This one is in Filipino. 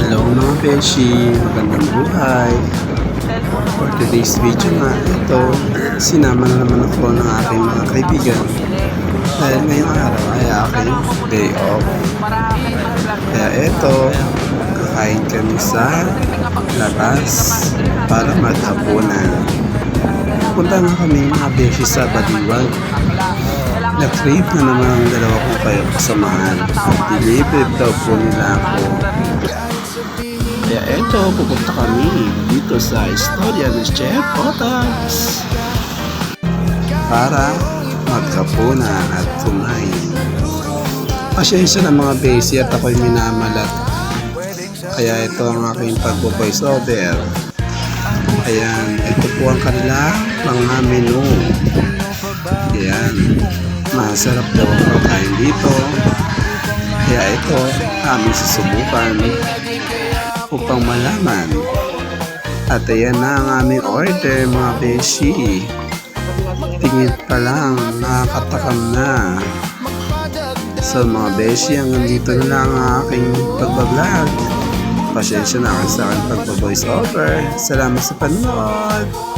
Hello mga beshi, magandang buhay. For today's video nga, ito, sinama na naman ako ng aking mga kaibigan. Dahil ngayong araw ay aking day off. Kaya ito, kakain kami sa labas para maghapunan. Punta na kami mga beshi sa Baliwag. Na-crave na naman ang dalawa kong kayo kasamahan. Delivered daw po nila ako. Kaya eto, pupunta kami dito sa Istorya ni Chef Otags para magkapunan at kumain. Pasensya na mga besi at ako'y minamalat. Kaya ito ang aking pagbo-voice over. Ayan, ito po ang kanilang mga menu. Ayan, masarap daw ang pagkain dito. Kaya ito, aming susubukan upang malaman. At ayan na ang aming order mga beshi. Tingin pa lang, nakakatakam na. So mga beshi, hanggang dito na lang ang aking pagbablog. Pasensya na ako sa aking pagpa-voice over. Salamat sa panonood.